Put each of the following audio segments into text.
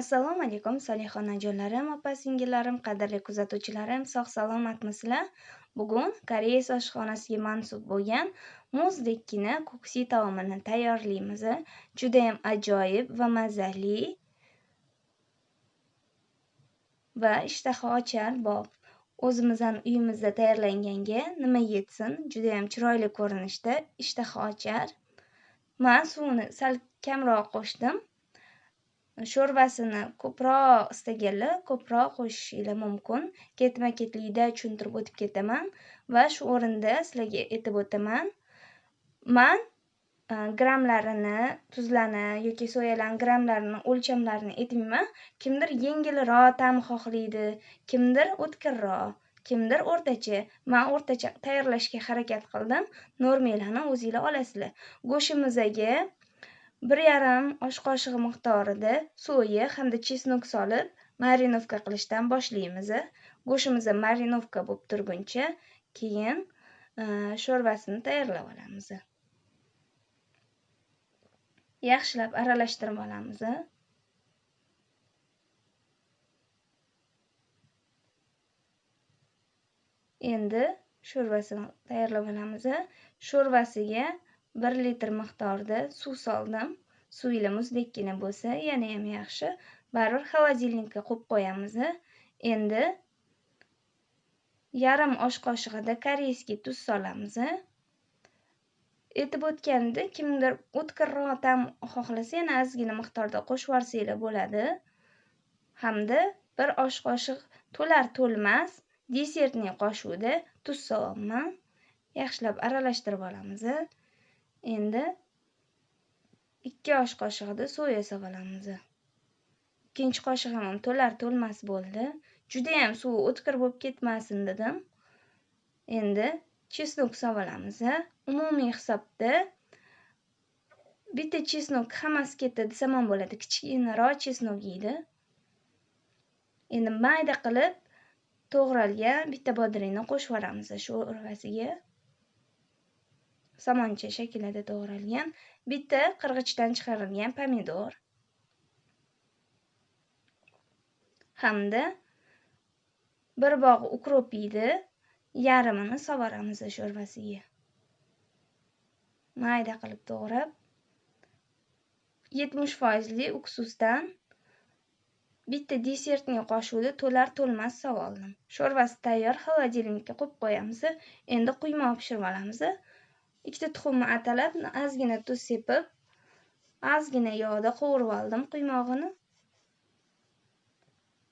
Assalomu alaykum Solihaxonajonlarim, opa-singillarim, qadrli kuzatuvchilarim, sog'-salomatmisizlar? Bugun koreys oshxonasiga mansub bo'lgan muzdekkina ko'ksi taomini tayyorlaymiz. Judayam ajoyib va mazali va ishtaha ochar bob. O'zimizdan uyimizda tayyorlanganga nima yetsin, judayam chiroyli ko'rinishda, ishtaha ochar. Men suvni sal kamroq qo'shdim. Sho'rvasini ko'proq istaganlar ko'proq qo'shishingiz mumkin. Ketma-ketlikda tushuntirib o'tib ketaman va shu o'rinda sizlarga aytib o'taman. Men grammlarini, tuzlarni yoki soyalarni grammlarini, o'lchamlarini aytmayman. Kimdir yengilroq ta'm xohlaydi, kimdir o'tkirroq, kimdir o'rtacha. Men o'rtacha tayyorlashga harakat qildim. Normalarni o'zinglar olasizlar. Go'shtimizga 1,5 osh qoshiq miqdorida soya hamda chesnok solib marinovka qilishdan boshlaymiz. Go'shtimiz marinovka bo'lib turguncha keyin sho'rvasini tayyorlab olamiz. Yaxshilab aralashtirib olamiz. Endi sho'rvasini tayyorlab olamiz. Sho'rvasiga 1 litr miqdorida suv soldim. Suvingiz muzdekkina bo'lsa, yana ham yaxshi. Baribir xolodilnikka qo'yib qo'yamiz. Endi yarim osh qoshig'ida koreyskiy tuz solamiz. Aytib o'tganimdek, kimdir o'tkirroq ta'm xohlasa, yana ozgina miqdorda qo'shib yuborsanglar bo'ladi. Hamda 1 osh qoshiq to'lar-to'lmas desertning qoshiqida tuz solyapman. Yaxshilab aralashtirib olamiz. Endi 2 osh qoshig'ida soya solamiz. Ikkinchi qoshiq ham to'lar-to'lmas bo'ldi. Juda ham suvi o'tkir bo'lib ketmasin dedim. Endi chesnok solamiz. Umumiy hisobda bitta chesnok hammasi ketdi desam ham bo'ladi. Kichkinaroq chesnok yeydi. Endi mayda qilib to'g'ralgan bitta bodringni qo'shib yuboramiz sho'rvasiga. Somoncha shaklida to'g'ralgan bitta qirg'ichdan chiqarilgan pomidor hamda bir bog' ukrop yeydi, yarmini sovoramiz sho'rvasiga. Mayda qilib to'g'rab 70% uksusdan bitta desertning qoshiqida to'lar-to'lmas sovoldim. Sho'rvasi tayyor, xolodilnikka qo'yib qo'yamiz. Endi quymoq pishirib olamiz. 2 tuxumni atalab, ozgina tuz sepib, ozgina yog'da qovurib oldim quymog'ini.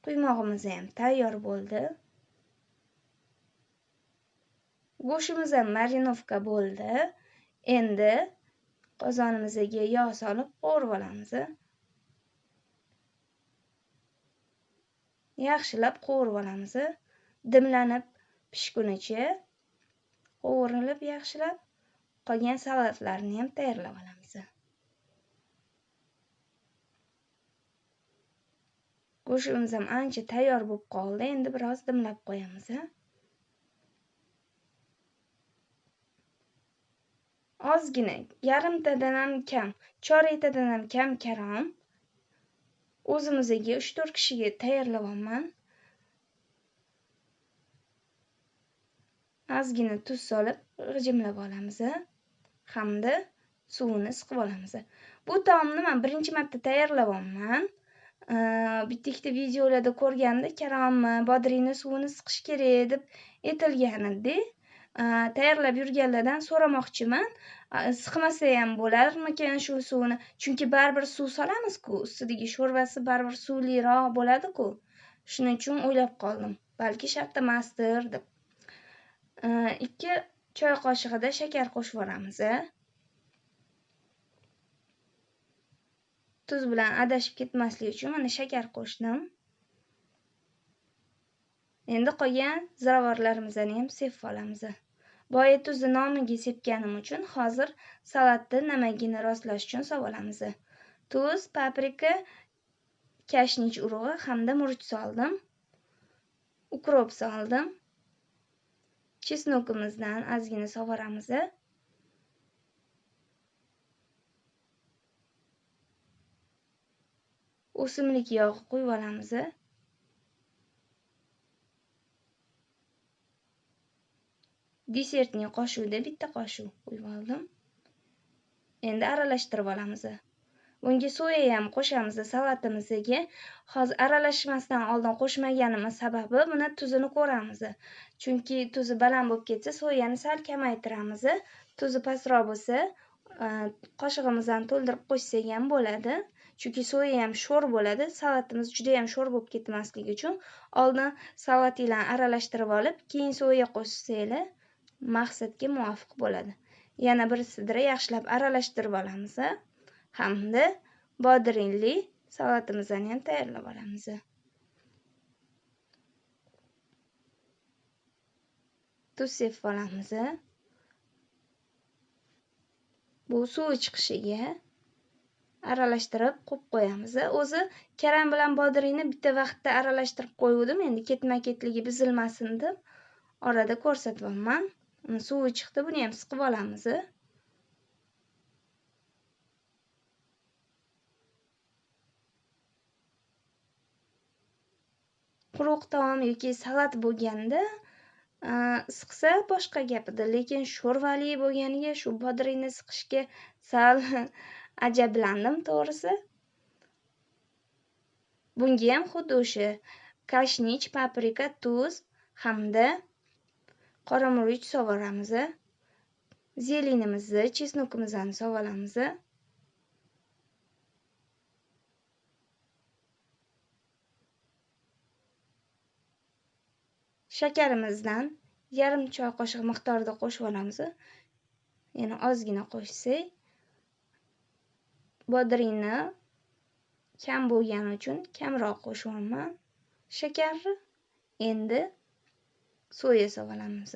Quymog'imiz ham tayyor bo'ldi. Go'shtimiz ham marinovka bo'ldi. Endi qozonimizga yog' solib qovurib olamiz. Yaxshilab qovurib olamiz. Dimlanib pishgunicha qovurilib yaxshilab qolgan salatlarni ham tayyorlab olamiz. Go'shtimiz ham ancha tayyor bo'lib qoldi. Endi biroz dimlab qo'yamiz. Ozgina, yarimtadan ham kam, choraktadan ham kam karam o'zimizga 3-4 kishiga tayyorlayapman. Ozgina tuz solib g'ijimlab olamiz hamda suvini siqib olamiz. Bu taomni men birinchi marta tayyorlayapman. Bitta ikkita videolarda ko'rganda karamni, bodringni suvini siqish kerak deb aytilgan edi. Tayyorlab yurganlardan so'ramoqchiman. Siqmasa ham bo'larmikan shu suvni? Chunki baribir suv solamiz-ku, ustidagi sho'rvasi baribir suvliroq bo'ladi-ku. Shuning uchun o'ylab qoldim. Balki shart emasdir deb. 2 choy qoshig'ida shakar qo'shib yuboramiz. Tuz bilan adashib ketmaslik uchun mana shakar qo'shdim. Endi qolgan ziravorlarimizni ham sepib olamiz. Boya tuzni nomiga sepganim uchun hozir salatni namagini rostlash uchun solamiz. Tuz, paprika, kashnich urug'i hamda murch soldim. Ukrop soldim. Chesnokimizdan ozgina sovoramiz. o'simlik yog'i qo'yib olamiz. Desertning qoshuviga bitta qoshiq qo'yib oldim. Endi aralashtirib olamiz. Bunga soya ham qo'shamiz salatimizga. Hozir aralashmasdan oldin qo'shmaganimiz sababi buni tuzini ko'ramiz. Chunki tuzi baland bo'lib ketsa, soyani sal kamaytiramiz. Tuzi pastroq bo'lsa, qoshig'imizdan to'ldirib qo'shsak ham bo'ladi. Chunki soya ham sho'r bo'ladi. Salatimiz juda ham sho'r bo'lib ketmasligi uchun oldin salat bilan aralashtirib olib, keyin soya qo'shsanglar maqsadga muvofiq bo'ladi. Yana bir sidra yaxshilab aralashtirib olamiz. Hamda bodringli salatimizni ham tayyorlab olamiz. Tuz sepib olamiz. Bu suv chiqishiga aralashtirib qo'yib qo'yamiz. O'zi karam bilan bodringni bitta vaqtda aralashtirib qo'ydim. Endi ketma-ketligi buzilmasin deb orada ko'rsatyapman. Suvi chiqdi, buni ham siqib olamiz. Quruq taom yoki salat bo'lganda siqsa boshqa gap edi, lekin sho'rvali bo'lganiga shu bodringni siqishga sal ajablandim to'g'risi. Bunga ham xuddi o'sha kashnich, paprika, tuz hamda qora murch sovuramiz. Zelinimizni, chesnokimizni sovuramiz. Shakarimizdan yarim choy qoshiq miqdorida qo'shib olamiz. Yana ozgina qo'shsak, bodringni kam bo'lgani uchun kamroq qo'shyapman shakarni. Endi soya solamiz.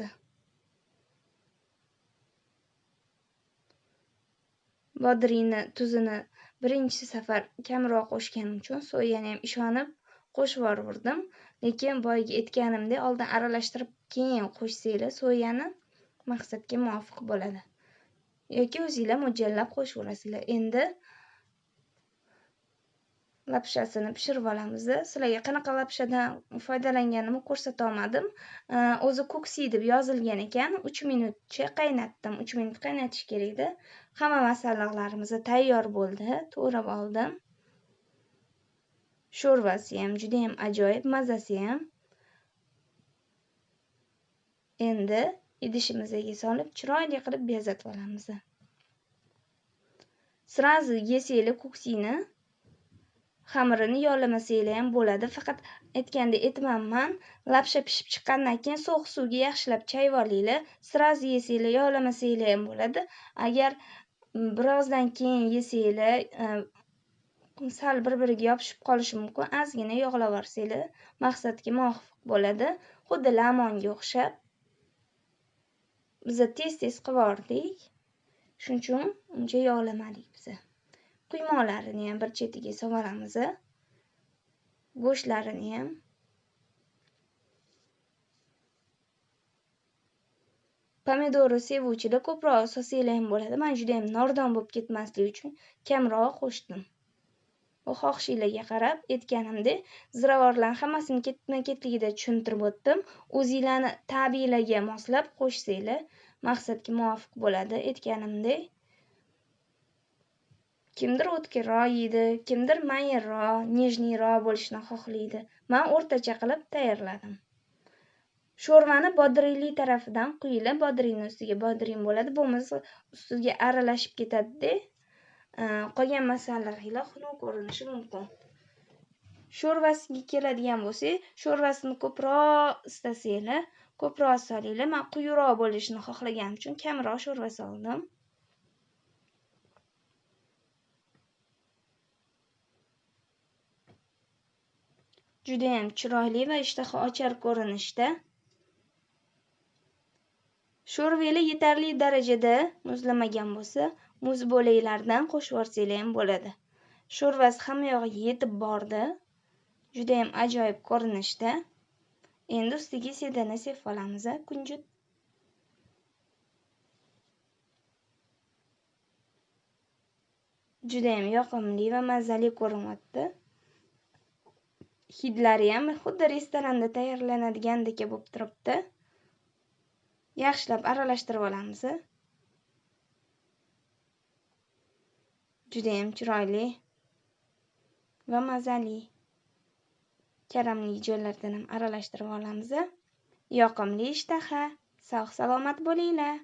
Bodringni tuzini birinchi safar kamroq qo'shganim uchun soyani ham ishonib qo'shib yubordim. Lekin boyagi aytganimdek oldin aralashtirib keyin qo'shsanglar soyani maqsadga muvofiq bo'ladi. Yoki o'zingizlar mo'ljallab qo'shaverasizlar. Endi lapshasini pishirib olamiz. Sizlarga qanaqa lapshadan foydalanganimni ko'rsata olmadim. O'zi ko'ksi deb yozilgan ekan. 3 minutcha qaynatdim. 3 minut qaynatish kerak edi. Hamma masalliqlarimiz tayyor bo'ldi. To'g'rab oldim. Sho'rvasi ham juda ham ajoyib, mazasi ham. Endi idishimizga solib chiroyli qilib bezatib olamiz. Sirazi yesanglar ko'ksini xamirini yog'lamasanglar ham bo'ladi. Faqat aytgandek aytmanman, lapsha pishib chiqqandan keyin sovuq suvga yaxshilab chayib olinglar. Sirazi yesanglar yog'lamasanglar ham bo'ladi. Agar birozdan keyin yesanglar sal bir-biriga yopishib qolishi mumkin. Ozgina yog'lab yuborsanglar maqsadga muvofiq bo'ladi. Xuddi lamonga o'xshab. Biz tez-tez qivordik. Shuning uchun uncha yog'lamadik biz. Quymoqlarini ham bir chetiga solamiz. Go'shtlarini ham. Pomidorni sevuvchilar ko'proq solsanglar ham bo'ladi. Men juda ham nordon bo'lib ketmasligi uchun kamroq qo'shdim. Bu xohishinglarga qarab aytganimdek ziravorlarning hammasini ketma-ketligida tushuntirib o'tdim. O'zingizlarni tabiiylarga moslab qo'shsanglar maqsadga muvofiq bo'ladi. Aytganimdek kimdir o'tkirroq yeydi, kimdir mayinroq, nejniyroq bo'lishni xohlaydi. Men o'rtacha qilib tayyorladim. Sho'rvani bodringli tarafidan quyinglar. Bodringning ustiga bodring bo'ladi. Bo'lmasa ustiga aralashib ketadi-da. Qolgan masalliqlar xunuk ko'rinishi mumkin. Sho'rvasiga keladigan bo'lsak, sho'rvasini ko'proq istasanglar, ko'proq solinglar. Men quyuqroq bo'lishini xohlaganim uchun kamroq sho'rva soldim. Juda ham chiroyli va ishtaha ochar ko'rinishda. Sho'rvalar yetarli darajada muzlamagan bo'lsa, muz bo'laklardan qo'shib yuborsanglar ham bo'ladi. Sho'rvasi hamma yog'iga yetib bordi. Juda ham ajoyib ko'rinishda. Endi ustiga sedana sepib olamiz, kunjut. Juda ham yoqimli va mazali ko'rinyapti. hidlariyam xuddi restoranda tayyorlanadigandek bo'lib turibdi. Yaxshilab aralashtirib olamiz. Judayam chiroyli va mazali. Karamli jo'llardan ham aralashtirib olamiz. Yoqimli ishtaha. Sog' salomat bo'linglar.